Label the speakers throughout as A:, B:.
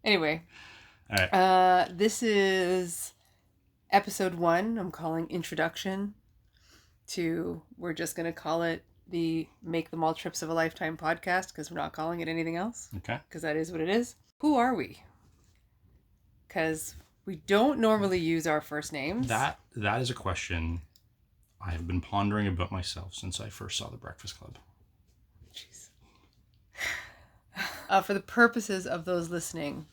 A: Anyway.
B: All right.
A: This is episode 1. I'm calling Introduction to, we're just going to call it the Make Them All Trips of a Lifetime podcast because we're not calling it anything else.
B: Okay.
A: Because that is what it is. Who are we? Because we don't normally use our first names.
B: That is a question I have been pondering about myself since I first saw The Breakfast Club.
A: Jeez. For the purposes of those listening,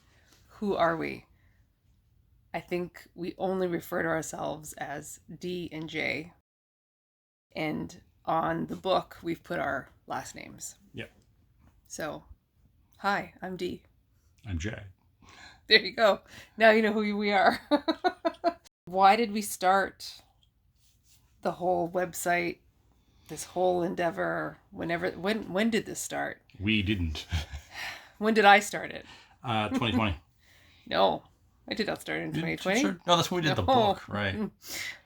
A: who are we? I think we only refer to ourselves as D and J. And on the book, we've put our last names.
B: Yep.
A: So, hi, I'm D.
B: I'm J.
A: There you go. Now you know who we are. Why did we start the whole website, this whole endeavor? When did this start?
B: We didn't.
A: When did I start it?
B: 2020.
A: No, I did not start in 2020.
B: Sure. No, that's when we did the book, right?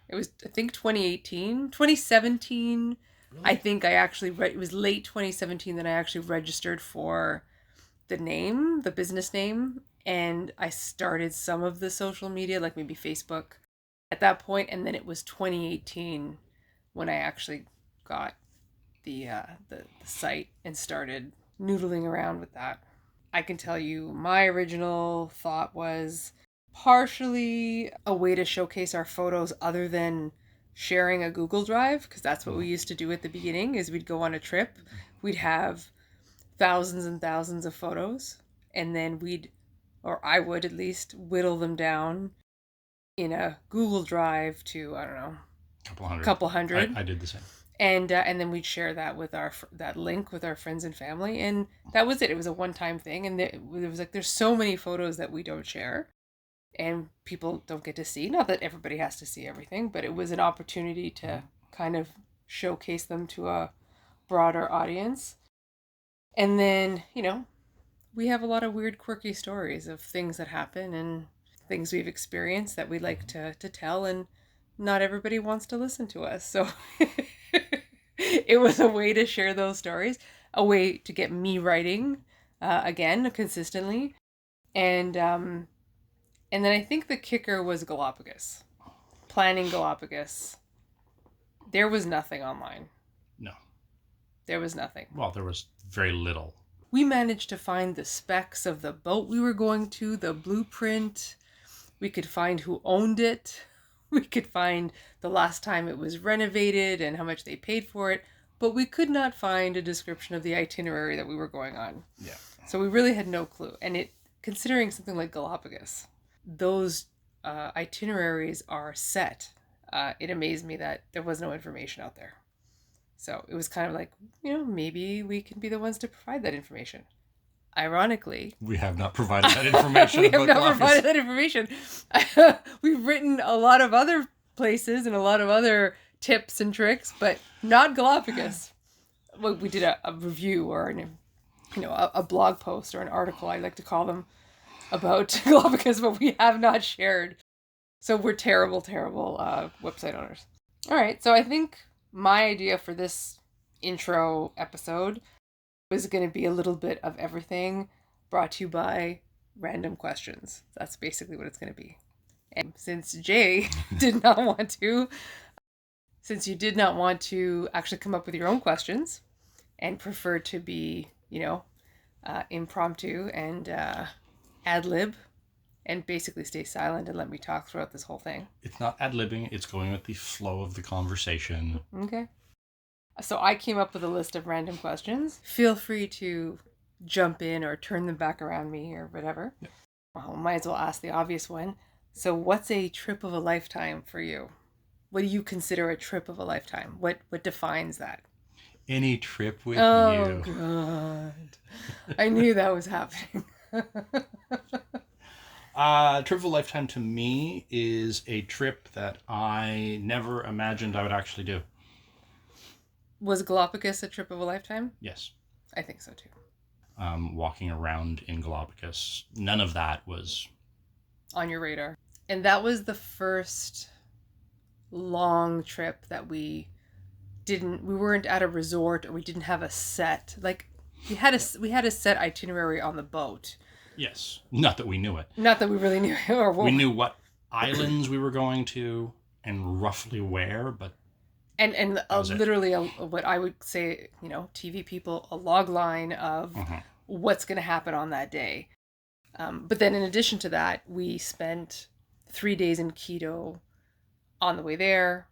A: It was, I think, 2018. 2017, really? I think I actually, it was late 2017 that I actually registered for the name, the business name, and I started some of the social media, like maybe Facebook at that point, and then it was 2018 when I actually got the site and started noodling around with that. I can tell you my original thought was partially a way to showcase our photos other than sharing a Google Drive, because that's what we used to do at the beginning. Is we'd go on a trip, we'd have thousands and thousands of photos, and then I would at least whittle them down in a Google Drive to, I don't know, couple hundred.
B: I did the same.
A: And then we'd share that with that link with our friends and family, and that was it. It was a one-time thing, and it was like, there's so many photos that we don't share, and people don't get to see. Not that everybody has to see everything, but it was an opportunity to kind of showcase them to a broader audience. And then, we have a lot of weird, quirky stories of things that happen and things we've experienced that we like to tell, and not everybody wants to listen to us. So it was a way to share those stories, a way to get me writing again consistently. And then I think the kicker was Galapagos. Planning Galapagos. There was nothing online.
B: No.
A: There was nothing.
B: Well, there was very little.
A: We managed to find the specs of the boat we were going to, the blueprint. We could find who owned it. We could find the last time it was renovated and how much they paid for it. But we could not find a description of the itinerary that we were going on.
B: Yeah.
A: So we really had no clue. And considering something like Galapagos, those itineraries are set. It amazed me that there was no information out there. So it was kind of like, maybe we can be the ones to provide that information. Ironically,
B: we have not provided that information.
A: We have not provided that information. We've written a lot of other places and a lot of other tips and tricks, but not Galapagos. Well, we did a review or a blog post or an article, I like to call them, about Galapagos, but we have not shared. So we're terrible, terrible website owners. All right, so I think my idea for this intro episode was going to be a little bit of everything, brought to you by random questions. That's basically what it's going to be. And since Jay did not want to, since you did not want to actually come up with your own questions and prefer to be, impromptu and ad-lib and basically stay silent and let me talk throughout this whole thing.
B: It's not ad-libbing, it's going with the flow of the conversation.
A: Okay. So I came up with a list of random questions. Feel free to jump in or turn them back around me or whatever.
B: Yep.
A: Well, might as well ask the obvious one. So what's a trip of a lifetime for you? What do you consider a trip of a lifetime? What defines that?
B: Any trip with you.
A: Oh, God. I knew that was happening.
B: Trip of a lifetime to me is a trip that I never imagined I would actually do.
A: Was Galapagos a trip of a lifetime?
B: Yes.
A: I think so too.
B: Walking around in Galapagos, none of that was
A: on your radar. And that was the first long trip that we weren't at a resort, or we didn't have a set. Like, We had a set itinerary on the boat.
B: Yes. Not that we knew it.
A: Not that we really knew or
B: We knew what islands we were going to and roughly where, but
A: and
B: was it.
A: literally what I would say, TV people, a log line of what's going to happen on that day. But then in addition to that, we spent 3 days in Quito on the way there,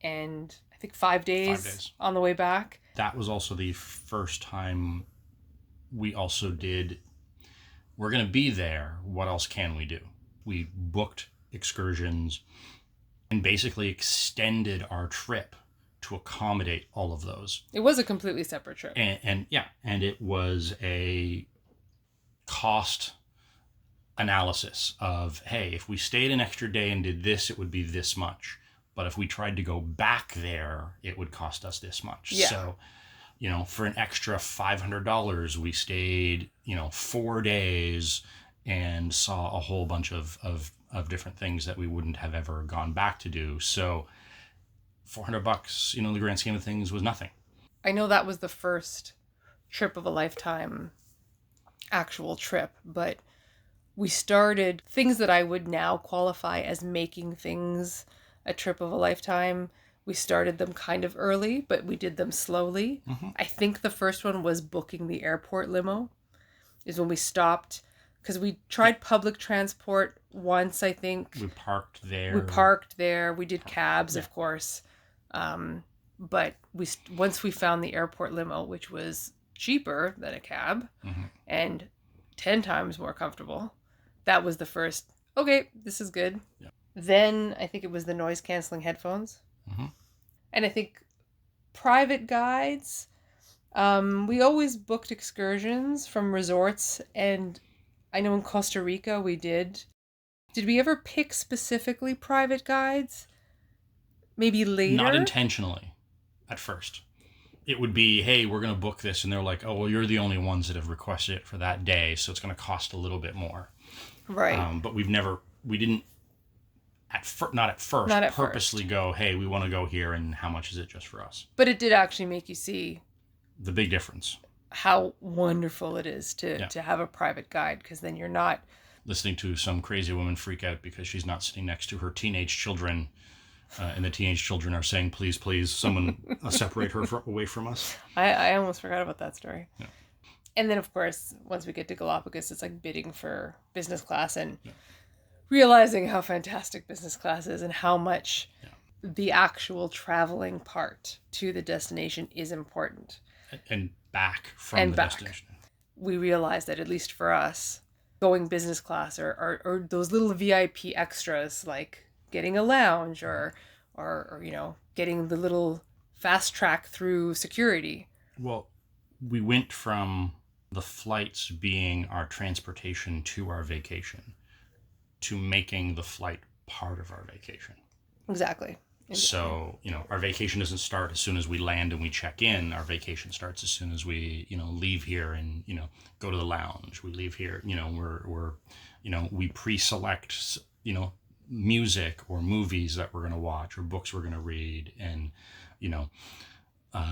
A: and I think 5 days on the way back.
B: That was also the first time we also did, we're going to be there, what else can we do? We booked excursions and basically extended our trip to accommodate all of those.
A: It was a completely separate trip.
B: And it was a cost analysis of, hey, if we stayed an extra day and did this, it would be this much. But if we tried to go back there, it would cost us this much.
A: Yeah.
B: So, for an extra $500, we stayed, 4 days and saw a whole bunch of different things that we wouldn't have ever gone back to do. So $400, in the grand scheme of things, was nothing.
A: I know that was the first trip of a lifetime actual trip, but we started things that I would now qualify as making things a trip of a lifetime. We started them kind of early, but we did them slowly. I think the first one was booking the airport limo, is when we stopped, because we tried public transport once, I think.
B: We parked there. We did cabs, of course. But once we found the airport limo, which was cheaper than a cab and 10 times more comfortable, that was the first, okay, this is good. Yeah.
A: Then I think it was the noise canceling headphones. And I think private guides, we always booked excursions from resorts, and I know in Costa Rica we did. Did we ever pick specifically private guides? Maybe later?
B: Not intentionally at first. It would be, hey, we're going to book this. And they're like, oh, well, you're the only ones that have requested it for that day. So it's going to cost a little bit more.
A: Right.
B: But we didn't, not at first, purposely go, hey, we want to go here. And how much is it just for us?
A: But it did actually make you see
B: the big difference.
A: How wonderful it is to have a private guide, because then you're not
B: listening to some crazy woman freak out because she's not sitting next to her teenage children. And the teenage children are saying, please, please, someone separate her away from us.
A: I almost forgot about that story.
B: Yeah.
A: And then, of course, once we get to Galapagos, it's like bidding for business class and realizing how fantastic business class is and how much the actual traveling part to the destination is important.
B: And back from the destination.
A: We realized that, at least for us, going business class or those little VIP extras, like getting a lounge or getting the little fast track through security.
B: Well, we went from the flights being our transportation to our vacation to making the flight part of our vacation.
A: Exactly.
B: So, our vacation doesn't start as soon as we land and we check in. Our vacation starts as soon as we, leave here and, go to the lounge. We leave here, we pre-select, music or movies that we're going to watch or books we're going to read, and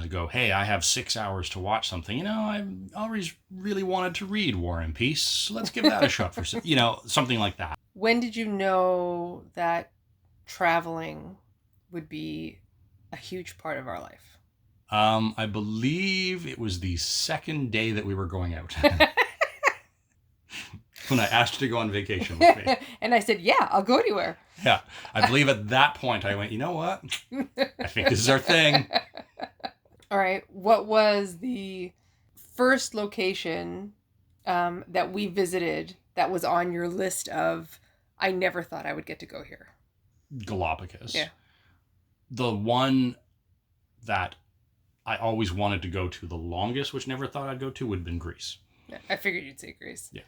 B: go, hey, I have 6 hours to watch something. I always really wanted to read War and Peace. Let's give that a shot for something like that.
A: When did you know that traveling would be a huge part of our life?
B: I believe it was the second day that we were going out. When I asked you to go on vacation with me.
A: And I said, yeah, I'll go anywhere.
B: Yeah. I believe at that point I went, you know what? I think this is our thing.
A: All right. What was the first location that we visited that was on your list of, I never thought I would get to go here?
B: Galapagos.
A: Yeah.
B: The one that I always wanted to go to the longest, which never thought I'd go to, would have been Greece.
A: Yeah, I figured you'd say Greece.
B: Yeah.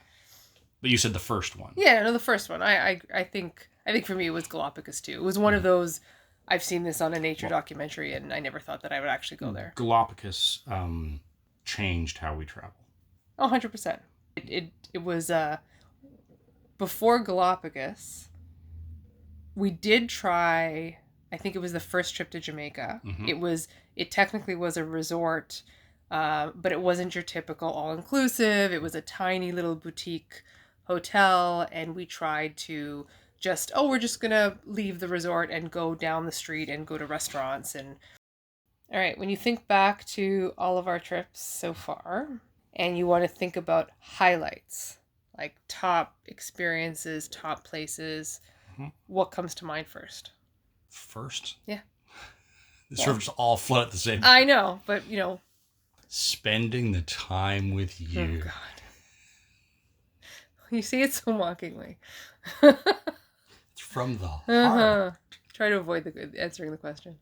B: But you said the first one.
A: Yeah, no, the first one. I think for me it was Galapagos too. It was one of those, I've seen this on a nature documentary and I never thought that I would actually go there.
B: Galapagos changed how we travel.
A: Oh, 100%. It was before Galapagos, we did try, I think it was the first trip to Jamaica. Mm-hmm. It technically was a resort But it wasn't your typical all-inclusive. It was a tiny little boutique hotel, and we tried to we're just going to leave the resort and go down the street and go to restaurants. And all right, when you think back to all of our trips so far, and you want to think about highlights, like top experiences, top places, what comes to mind first?
B: First?
A: Yeah.
B: This sort of just all flood at the same
A: I know, but
B: spending the time with you.
A: Oh, God. You say it so mockingly.
B: It's from the heart.
A: Try to avoid answering the question.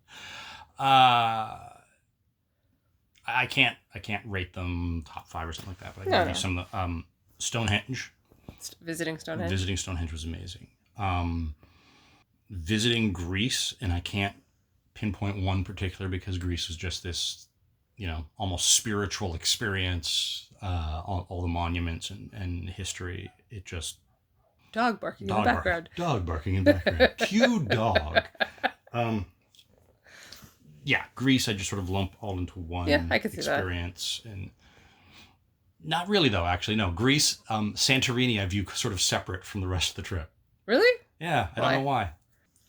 B: I can't rate them top 5 or something like that, but I can give you some of the Stonehenge.
A: Visiting Stonehenge.
B: Visiting Stonehenge was amazing. Visiting Greece, and I can't pinpoint one particular because Greece was just this, almost spiritual experience. All the monuments and history. It just
A: dog barking in the background.
B: Dog barking in the background. Cue dog. Yeah, Greece, I just sort of lump all into one
A: I could see
B: experience. And not really, though, actually. No, Greece, Santorini, I view sort of separate from the rest of the trip.
A: Really?
B: Yeah, I don't know why.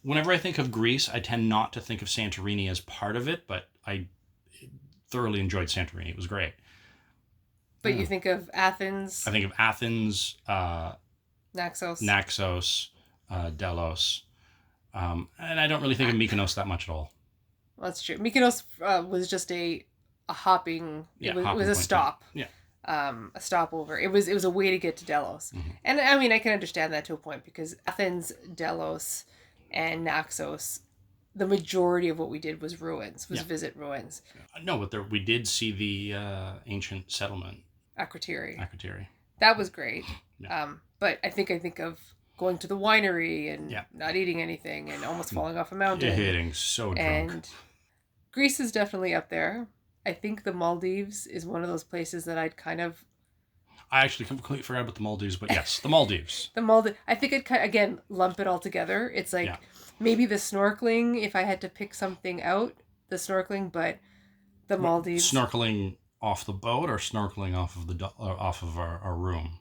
B: Whenever I think of Greece, I tend not to think of Santorini as part of it, but I thoroughly enjoyed Santorini. It was great.
A: But you think of Athens?
B: I think of Athens,
A: Naxos,
B: Delos, and I don't really think of Mykonos that much at all.
A: Well, that's true. Mykonos was just a hopping. It was a stop.
B: Yeah.
A: A stopover. It was a way to get to Delos, and I mean I can understand that to a point because Athens, Delos, and Naxos, the majority of what we did was visit ruins.
B: No, but we did see the ancient settlement.
A: Akrotiri. That was great.
B: Yeah.
A: But I think of going to the winery and not eating anything and almost falling off a mountain.
B: You're hitting so drunk.
A: And Greece is definitely up there. I think the Maldives is one of those places that I'd kind of...
B: I actually completely forgot about the Maldives, but yes, the Maldives.
A: I think I'd again lump it all together. It's like maybe the snorkeling, if I had to pick something out, the snorkeling, but the Maldives...
B: Snorkeling off the boat or snorkeling off of our room?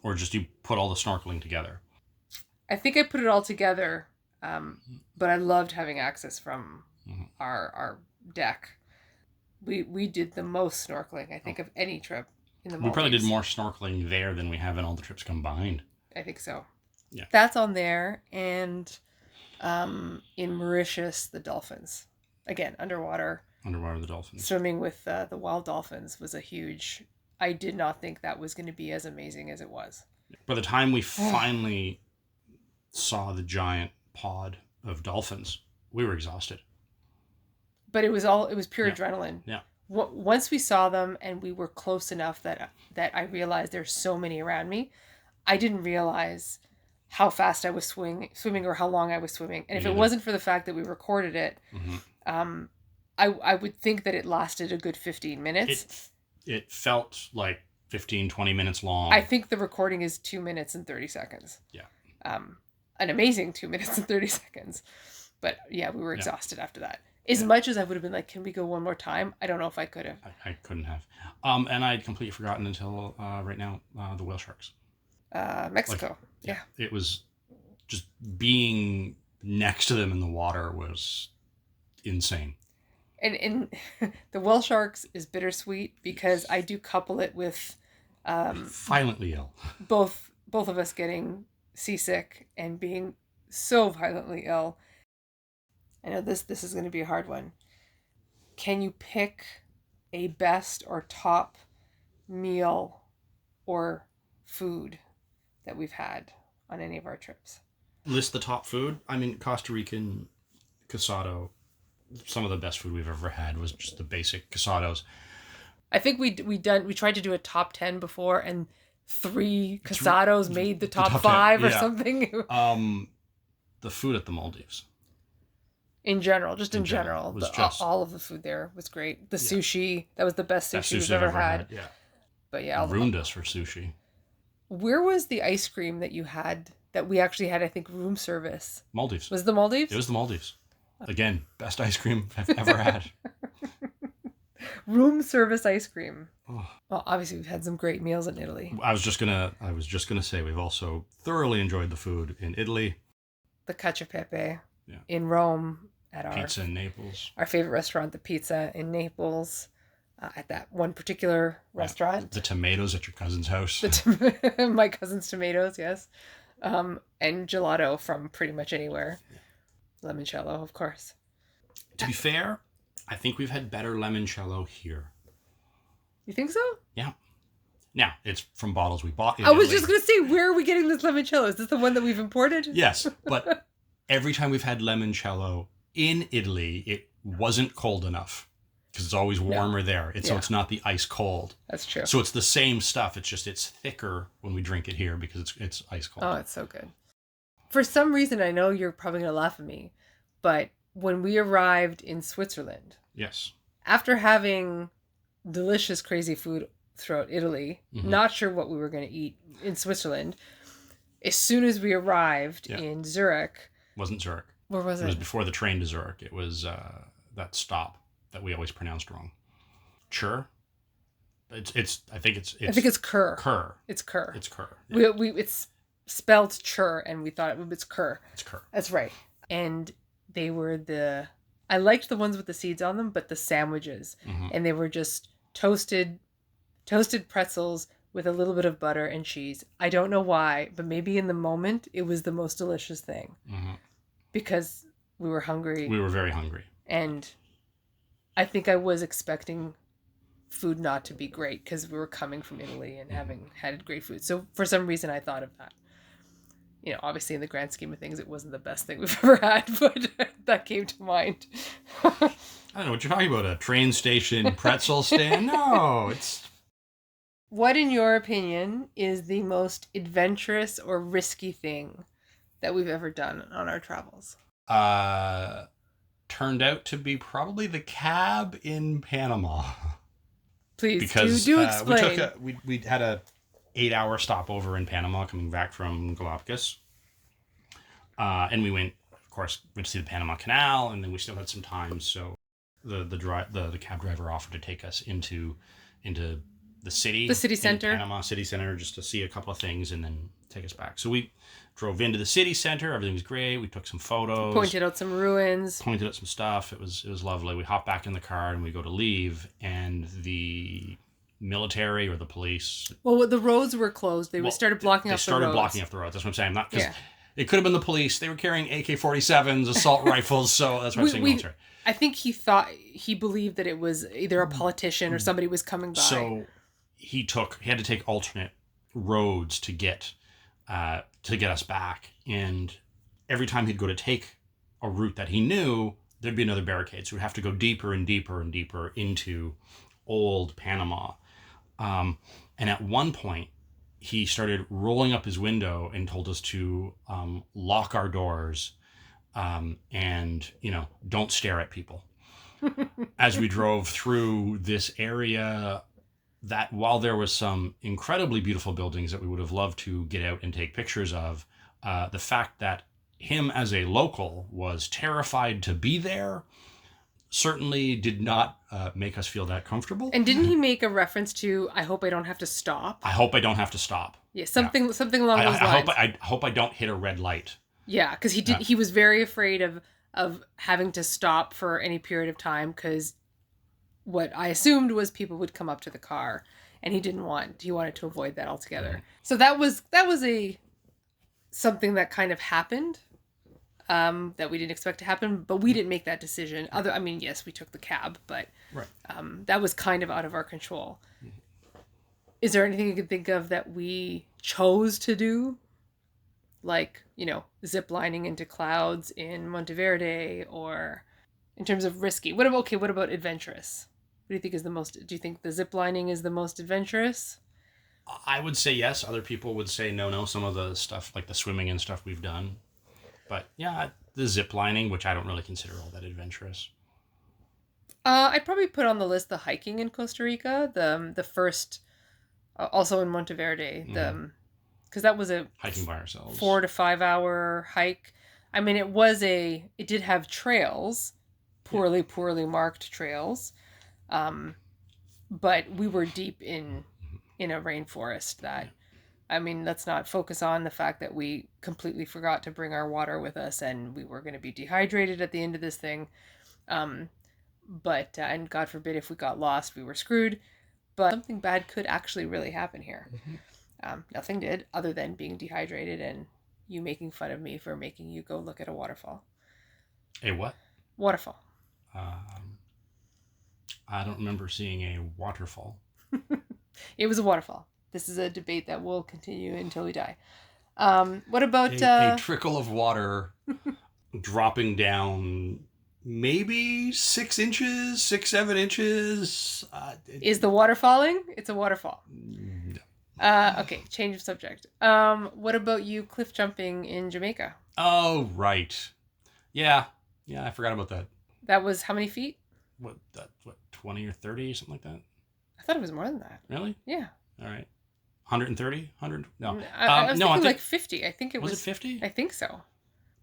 B: Or just you put all the snorkeling together?
A: I think I put it all together, but I loved having access from our deck. We did the most snorkeling, I think, of any trip in the Maldives.
B: We probably did more snorkeling there than we have in all the trips combined.
A: I think so.
B: Yeah.
A: That's on there. And in Mauritius, the dolphins. Again, underwater.
B: The dolphins.
A: Swimming with the wild dolphins was a huge... I did not think that was going to be as amazing as it was.
B: By the time we finally saw the giant pod of dolphins, we were exhausted.
A: But it was pure adrenaline.
B: Yeah.
A: Once we saw them and we were close enough that I realized there's so many around me, I didn't realize how fast I was swimming or how long I was swimming. And if it wasn't for the fact that we recorded it, I would think that it lasted a good 15 minutes.
B: It felt like 15, 20 minutes long.
A: I think the recording is 2 minutes and 30 seconds.
B: Yeah.
A: An amazing 2 minutes and 30 seconds. But yeah, we were exhausted after that. As much as I would have been like, can we go one more time? I don't know if I could have.
B: I couldn't have. And I'd completely forgotten until right now, the whale sharks.
A: Mexico. Yeah.
B: It was just being next to them in the water was insane.
A: And the whale sharks is bittersweet because I do couple it with
B: violently ill.
A: Both of us getting seasick and being so violently ill. I know this is going to be a hard one. Can you pick a best or top meal or food that we've had on any of our trips?
B: List the top food. I mean, Costa Rican casado. Some of the best food we've ever had was just the basic casados.
A: I think we tried to do a top 10 before, and 3 casados made the top 5 or something.
B: The food at the Maldives.
A: In general, all of the food there was great. The sushi, that was the best sushi we've ever had.
B: Yeah.
A: But yeah,
B: ruined us for sushi.
A: Where was the ice cream that you had? That we actually had, I think, room service.
B: Maldives.
A: Was it the Maldives?
B: It was the Maldives. Again, best ice cream I've ever had.
A: Room service ice cream.
B: Oh.
A: Well, obviously we've had some great meals in Italy.
B: I was just gonna say we've also thoroughly enjoyed the food in Italy.
A: The cacio e pepe
B: Yeah.
A: in Rome at
B: Pizza in Naples.
A: our favorite restaurant, the Pizza in Naples, at that one particular restaurant.
B: The tomatoes at your cousin's house.
A: My cousin's tomatoes, yes. And gelato from pretty much anywhere. Yeah. Limoncello, of course.
B: To be fair, I think we've had better limoncello here.
A: You think so?
B: Yeah. Now, it's from bottles we bought in
A: I was
B: Italy.
A: just going to say, where are we getting this limoncello? Is this the one that we've imported?
B: Yes, but every time we've had limoncello in Italy, it wasn't cold enough because it's always warmer there. So it's not the ice cold.
A: That's true.
B: So it's the same stuff. It's just it's thicker when we drink it here because it's ice cold.
A: Oh, it's so good. For some reason, I know you're probably going to laugh at me, but when we arrived in Switzerland,
B: yes,
A: after having delicious, crazy food throughout Italy, not sure what we were going to eat in Switzerland, as soon as we arrived in Zurich.
B: Wasn't Zurich.
A: Where was it?
B: It was before the train to Zurich. It was that stop that we always pronounced wrong. Chur. I think it's
A: Cur.
B: Cur.
A: It's Cur.
B: It's Cur.
A: Yeah. It's spelled Chur, and we thought it's Cur.
B: It's Cur.
A: That's right. And they were I liked the ones with the seeds on them, but the sandwiches, and they were just toasted pretzels with a little bit of butter and cheese. I don't know why, but maybe in the moment it was the most delicious thing because we were hungry.
B: We were very hungry,
A: and I think I was expecting food not to be great because we were coming from Italy and having had great food. So for some reason I thought of that. You know, obviously in the grand scheme of things, it wasn't the best thing we've ever had, but that came to mind.
B: I don't know what you're talking about, a train station pretzel stand? No, it's...
A: What, in your opinion, is the most adventurous or risky thing that we've ever done on our travels?
B: Turned out to be probably the cab in Panama.
A: Please,
B: because
A: do explain.
B: We had a 8-hour stopover in Panama coming back from Galapagos. And we went to see the Panama Canal, and then we still had some time, so the cab driver offered to take us into the city
A: center,
B: Panama City Center, just to see a couple of things and then take us back. So we drove into the city center. Everything was great. We took some photos,
A: pointed out some ruins,
B: pointed out some stuff. It was lovely. We hop back in the car and we go to leave, and the military or the police.
A: Well, the roads were closed. They started blocking off the roads. They started
B: blocking off the roads. That's what I'm saying. Not because it could have been the police. They were carrying AK-47s, assault rifles. So that's why I'm saying military.
A: I think he believed that it was either a politician or somebody was coming by.
B: So he had to take alternate roads to get us back. And every time he'd go to take a route that he knew, there'd be another barricade. So we'd have to go deeper and deeper and deeper into old Panama. And at one point, he started rolling up his window and told us to lock our doors and, don't stare at people. As we drove through this area that, while there was some incredibly beautiful buildings that we would have loved to get out and take pictures of, the fact that him as a local was terrified to be there certainly did not make us feel that comfortable.
A: And didn't he make a reference to, I hope I don't have to stop?
B: I hope I don't have to stop.
A: Yeah, something along those lines.
B: I hope I don't hit a red light.
A: Yeah, because he was very afraid of having to stop for any period of time, because what I assumed was people would come up to the car, and he wanted to avoid that altogether. Mm-hmm. So that was something that kind of happened. That we didn't expect to happen, but we didn't make that decision. Yes, we took the cab, but that was kind of out of our control. Mm-hmm. Is there anything you can think of that we chose to do? Like, zip lining into clouds in Monteverde, or in terms of risky? What about adventurous? What do you think is the most, do you think the zip lining is the most adventurous?
B: I would say yes. Other people would say no. Some of the stuff, like the swimming and stuff, we've done. But yeah, the zip lining, which I don't really consider all that adventurous.
A: I'd probably put on the list the hiking in Costa Rica, the first, also in Monteverde, because that was a
B: hiking by ourselves
A: 4 to 5 hour hike. I mean, it did have trails, poorly marked trails, but we were deep in a rainforest that, I mean, let's not focus on the fact that we completely forgot to bring our water with us and we were going to be dehydrated at the end of this thing. But and God forbid if we got lost, we were screwed. But something bad could actually really happen here. Nothing did, other than being dehydrated and you making fun of me for making you go look at a waterfall.
B: A what?
A: Waterfall.
B: I don't remember seeing a waterfall.
A: It was a waterfall. This is a debate that will continue until we die. What about
B: a trickle of water dropping down maybe 6 inches, 7 inches?
A: Is the water falling? It's a waterfall.
B: No.
A: Okay, change of subject. What about you cliff jumping in Jamaica?
B: Oh, right. Yeah, I forgot about that.
A: That was how many feet?
B: What 20 or 30, something like that?
A: I thought it was more than that.
B: Really?
A: Yeah.
B: All right. 130? 100? No.
A: I was thinking like 50. I think it was.
B: Was it 50?
A: I think so.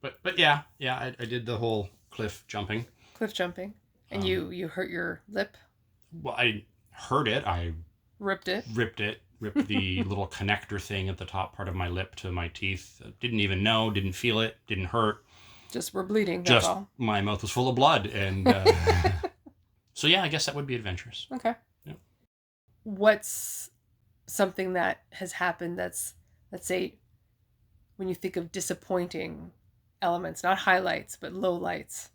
B: But yeah, I did the whole cliff jumping.
A: Cliff jumping. And you hurt your lip?
B: Well, I hurt it. I
A: ripped it.
B: Ripped the little connector thing at the top part of my lip to my teeth. Didn't even know, didn't feel it, didn't hurt.
A: Just were bleeding, that's all.
B: My mouth was full of blood. And so yeah, I guess that would be adventurous.
A: Okay.
B: Yeah.
A: What's something that has happened that's, let's say, when you think of disappointing elements, not highlights, but lowlights,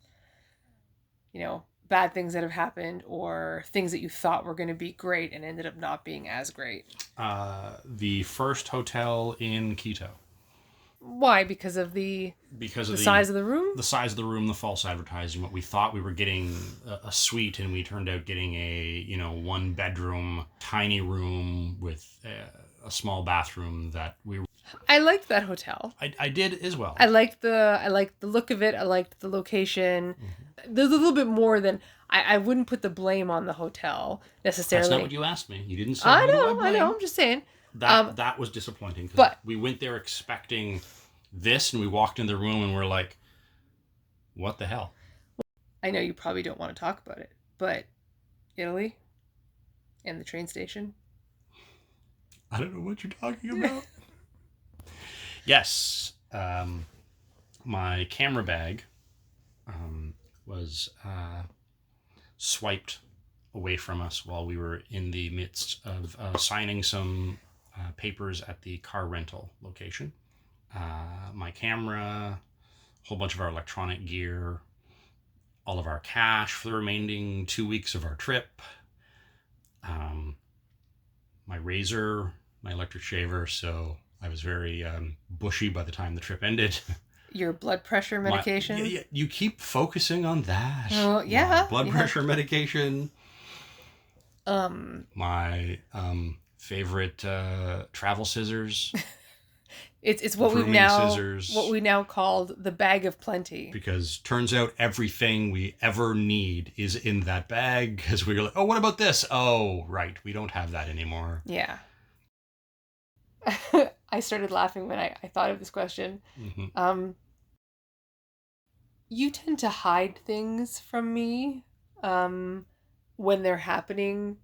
A: bad things that have happened or things that you thought were going to be great and ended up not being as great?
B: The first hotel in Quito.
A: Why? Because of the size of the room?
B: The size of the room, the false advertising. What we thought we were getting a suite, and we turned out getting a 1-bedroom, tiny room with a small bathroom that we were...
A: I liked that hotel.
B: I did as well.
A: I liked the look of it. I liked the location. Mm-hmm. There's a little bit more than... I wouldn't put the blame on the hotel necessarily.
B: That's not what you asked me. You didn't say...
A: I know. I'm just saying.
B: That was disappointing. But we went there expecting this, and we walked in the room and we're like, what the hell?
A: I know you probably don't want to talk about it, but Italy and the train station.
B: I don't know what you're talking about. Yes. My camera bag was swiped away from us while we were in the midst of signing some papers at the car rental location. My camera, a whole bunch of our electronic gear, all of our cash for the remaining 2 weeks of our trip, my razor, my electric shaver, so I was very bushy by the time the trip ended. Your
A: blood pressure medication?
B: Yeah, you keep focusing on that.
A: Oh, yeah.
B: Blood pressure medication. My favorite travel scissors.
A: It's what we now called the bag of plenty.
B: Because turns out everything we ever need is in that bag. Because we were like, oh, what about this? Oh, right, we don't have that anymore.
A: Yeah. I started laughing when I thought of this question. Mm-hmm. You tend to hide things from me when they're happening,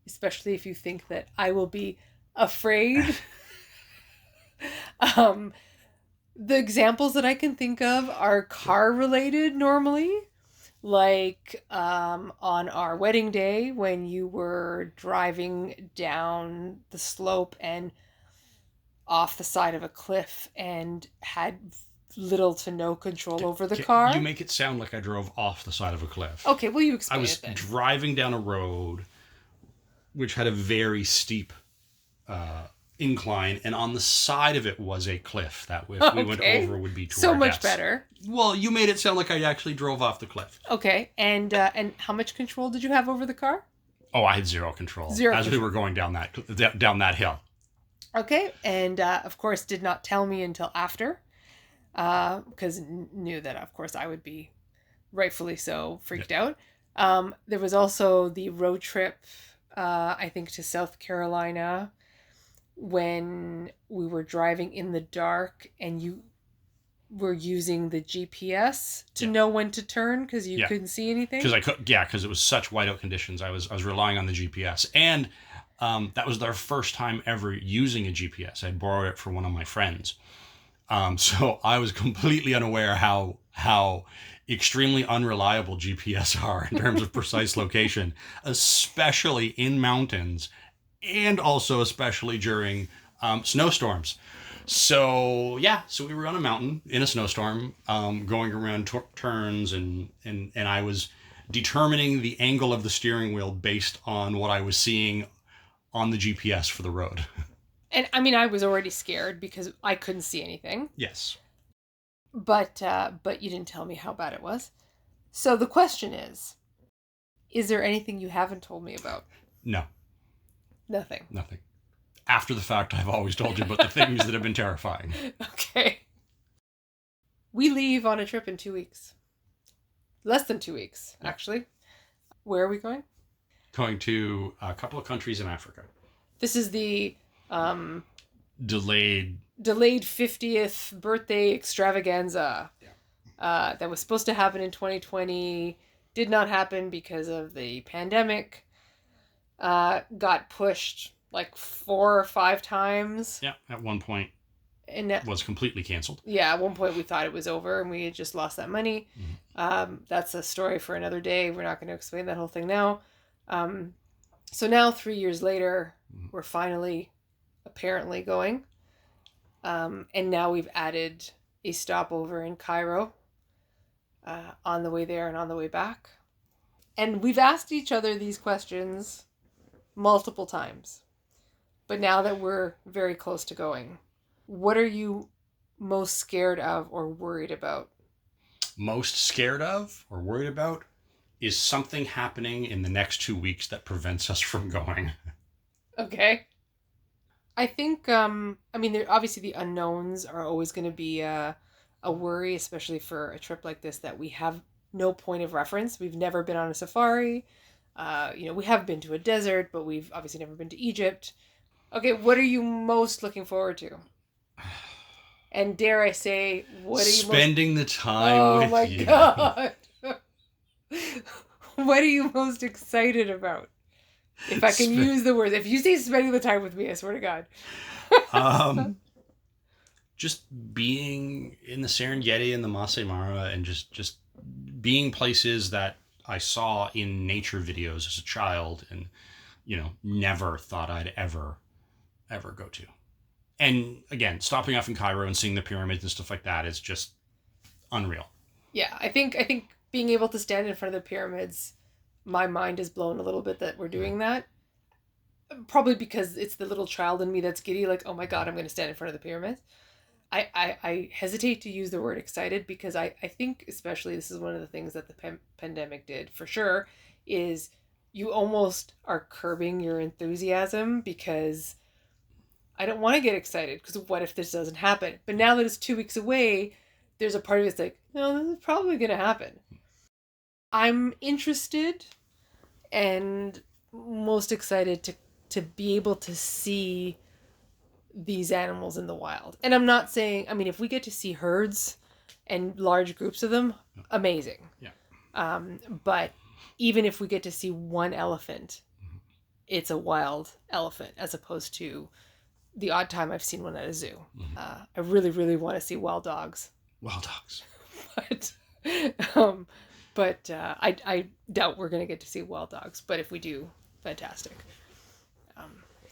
A: especially if you think that I will be afraid. The examples that I can think of are car related normally, like on our wedding day when you were driving down the slope and off the side of a cliff and had little to no control over the car.
B: You make it sound like I drove off the side of a cliff.
A: Okay, well, you explain it then.
B: I was driving down a road which had a very steep incline, and on the side of it was a cliff that if we went over would be to
A: so
B: our
A: much
B: deaths.
A: Better.
B: Well, you made it sound like I actually drove off the cliff.
A: Okay, and how much control did you have over the car?
B: Oh, I had zero control as we were going down that hill.
A: Okay, and of course did not tell me until after, because knew that of course I would be rightfully so freaked out. There was also the road trip, I think to South Carolina, when we were driving in the dark and were using the GPS to
B: Yeah.
A: know when to turn because you
B: Yeah.
A: couldn't see anything?
B: Because it was such whiteout conditions. I was relying on the GPS, and that was their first time ever using a GPS. I borrowed it for one of my friends, so I was completely unaware how extremely unreliable GPS are in terms of precise location, especially in mountains, and also especially during snowstorms. So yeah, so we were on a mountain in a snowstorm, going around turns, and I was determining the angle of the steering wheel based on what I was seeing on the GPS for the road.
A: And I mean, I was already scared because I couldn't see anything.
B: Yes.
A: But you didn't tell me how bad it was. So the question is there anything you haven't told me about?
B: No.
A: Nothing.
B: Nothing. After the fact, I've always told you about the things that have been terrifying.
A: Okay. We leave on a trip in 2 weeks. Less than 2 weeks, actually. Where are we going?
B: Going to a couple of countries in Africa.
A: This is the
B: Delayed
A: 50th birthday extravaganza.
B: Yeah.
A: That was supposed to happen in 2020. Did not happen because of the pandemic. Got pushed like 4 or 5 times.
B: Yeah, at one point
A: And
B: was completely canceled.
A: Yeah, at one point we thought it was over and we had just lost that money. That's a story for another day. We're not going to explain that whole thing now. So now 3 years later, we're finally apparently going. And now we've added a stopover in Cairo on the way there and on the way back. And we've asked each other these questions multiple times. But now that we're very close to going, what are you most scared of or worried about?
B: Most scared of or worried about is something happening in the next 2 weeks that prevents us from going.
A: Okay. I think, I mean, obviously the unknowns are always going to be a worry, especially for a trip like this that we have no point of reference. We've never been on a safari. We have been to a desert, but we've obviously never been to Egypt. Okay, what are you most looking forward to? And dare I say, what are you
B: spending the time with you?
A: Oh my God. What are you most excited about? If I can use the words. If you say spending the time with me, I swear to God.
B: Just being in the Serengeti and the Masai Mara and just being places that I saw in nature videos as a child and, never thought I'd ever go to. And again, stopping off in Cairo and seeing the pyramids and stuff like that is just unreal.
A: Yeah, I think being able to stand in front of the pyramids, my mind is blown a little bit that we're doing that. Probably because it's the little child in me that's giddy, like, oh my God, I'm going to stand in front of the pyramids. I hesitate to use the word excited because I think especially this is one of the things that the pandemic did for sure is you almost are curbing your enthusiasm because I don't want to get excited because what if this doesn't happen? But now that it's 2 weeks away, there's a part of it's like, no, this is probably going to happen. I'm interested and most excited to be able to see these animals in the wild. And I'm not saying, I mean, if we get to see herds and large groups of them, amazing.
B: Yeah.
A: But even if we get to see one elephant, it's a wild elephant as opposed to the odd time I've seen one at a zoo. I really, really want to see wild dogs.
B: Wild dogs.
A: But I doubt we're going to get to see wild dogs. But if we do, fantastic.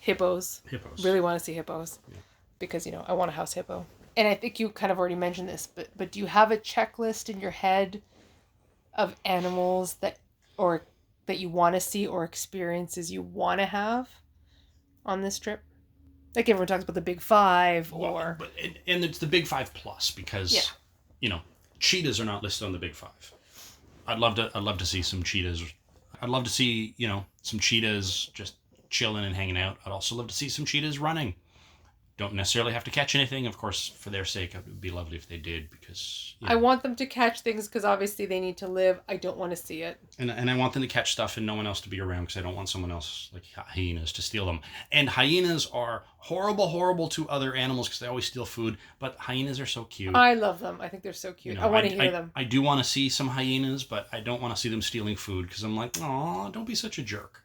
A: Hippos. Really want to see hippos. Yeah. Because, I want a house hippo. And I think you kind of already mentioned this, but do you have a checklist in your head of animals that you want to see or experiences you want to have on this trip? Like everyone talks about the big 5 or...
B: Well, and it's the big 5 plus because, cheetahs are not listed on the big 5. I'd love to see some cheetahs. I'd love to see, some cheetahs just chilling and hanging out. I'd also love to see some cheetahs running. don't necessarily have to catch anything. Of course, for their sake, it would be lovely if they did, because
A: I want them to catch things because obviously they need to live. I don't want to see it.
B: and I want them to catch stuff and no one else to be around, because I don't want someone else, like hyenas, to steal them. And hyenas are horrible to other animals because they always steal food, but hyenas are so cute.
A: I love them. I think they're so cute. I want to hear them.
B: I do want to see some hyenas, but I don't want to see them stealing food, because I'm like, aw, don't be such a jerk.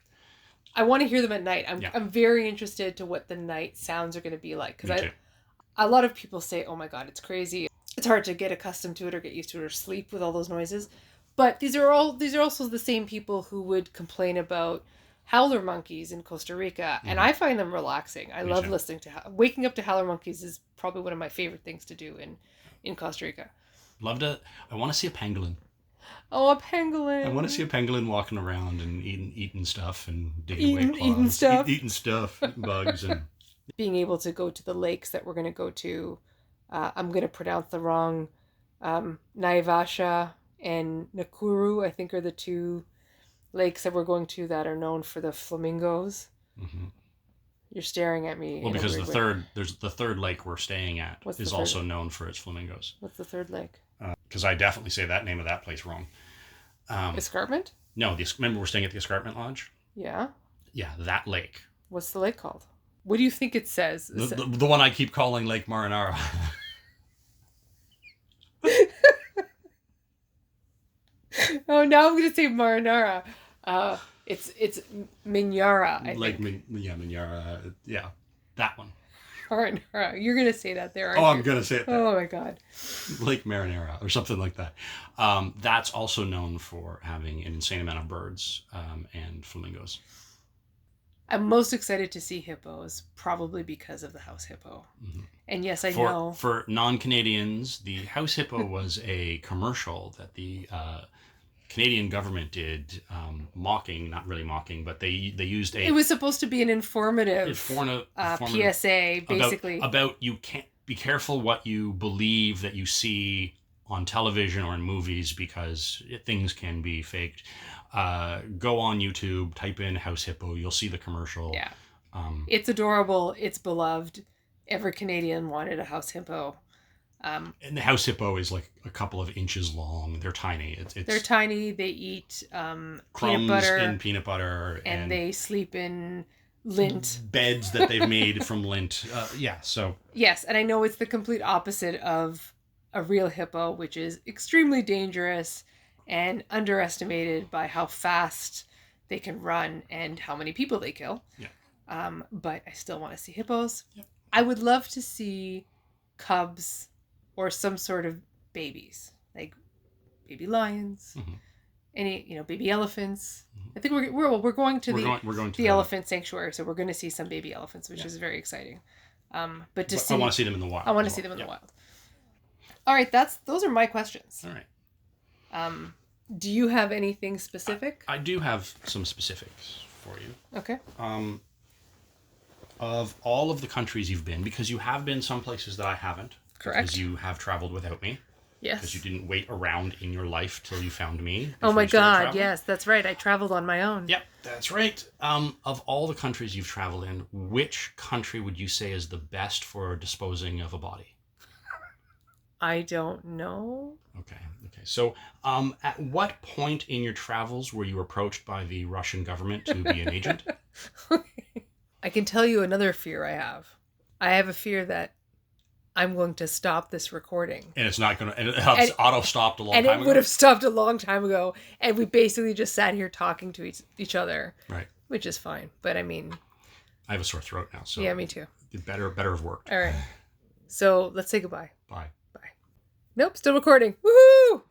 A: I want to hear them at night. I'm very interested to what the night sounds are going to be like, because a lot of people say, oh my God, it's crazy. It's hard to get accustomed to it or get used to it or sleep with all those noises. But these are also the same people who would complain about howler monkeys in Costa Rica. And I find them relaxing. I love listening to waking up to howler monkeys is probably one of my favorite things to do in Costa Rica.
B: I want to see a pangolin.
A: Oh, a pangolin.
B: I want to see a pangolin walking around and eating stuff and digging away claws. Eating stuff, eating bugs. And
A: being able to go to the lakes that we're going to go to. I'm going to pronounce the wrong. Naivasha and Nakuru, I think, are the two lakes that we're going to that are known for the flamingos. Mm-hmm. You're staring at me.
B: Well, because the third lake we're staying at is also known for its flamingos.
A: What's the third lake?
B: Because I definitely say that name of that place wrong.
A: Escarpment?
B: No, remember we're staying at the Escarpment Lodge?
A: Yeah.
B: Yeah, that lake.
A: What's the lake called? What do you think it says?
B: The one I keep calling Lake Marinara.
A: Oh, now I'm going to say Marinara. It's Minyara, I think.
B: Minyara. Yeah, that one.
A: Marinara. You're going to say that there, aren't
B: you? I'm going to say it there.
A: Oh, my God.
B: Lake Marinara or something like that. That's also known for having an insane amount of birds and flamingos.
A: I'm most excited to see hippos, probably because of the house hippo. Mm-hmm. And yes, I know.
B: For non-Canadians, the house hippo was a commercial that the Canadian government did, not really mocking, but they used a...
A: It was supposed to be an informative PSA, basically.
B: About you can't be careful what you believe that you see on television or in movies, because things can be faked. Go on YouTube, type in house hippo, you'll see the commercial.
A: Yeah. It's adorable. It's beloved. Every Canadian wanted a house hippo.
B: And the house hippo is like a couple of inches long. They're tiny.
A: They're tiny. They eat peanut butter. And they sleep in lint.
B: Beds that they've made from lint. So.
A: Yes, and I know it's the complete opposite of a real hippo, which is extremely dangerous and underestimated by how fast they can run and how many people they kill. Yeah. But I still want to see hippos. Yep. I would love to see cubs or some sort of babies, like baby lions, any baby elephants. Mm-hmm. I think we're going to the elephant sanctuary, so we're going to see some baby elephants, which is very exciting. I want to
B: see them in the wild.
A: I want to see them in the wild. All right, those are my questions.
B: All right.
A: Do you have anything specific?
B: I do have some specifics for you.
A: Okay.
B: Of all of the countries you've been, because you have been some places that I haven't.
A: Correct.
B: Because you have traveled without me.
A: Yes.
B: Because you didn't wait around in your life till you found me.
A: Oh my God, yes, that's right. I traveled on my own.
B: Yep, that's right. Of all the countries you've traveled in, which country would you say is the best for disposing of a body?
A: I don't know.
B: Okay. So, at what point in your travels were you approached by the Russian government to be an agent?
A: Okay. I can tell you another fear I have. I have a fear that I'm going to stop this recording.
B: And it's not going to... And it auto-stopped a long time ago?
A: And it would have stopped a long time ago. And we basically just sat here talking to each other.
B: Right.
A: Which is fine. But I mean...
B: I have a sore throat now, so...
A: Yeah, me too.
B: It better have worked.
A: All right. So, let's say goodbye.
B: Bye.
A: Nope, still recording. Woohoo!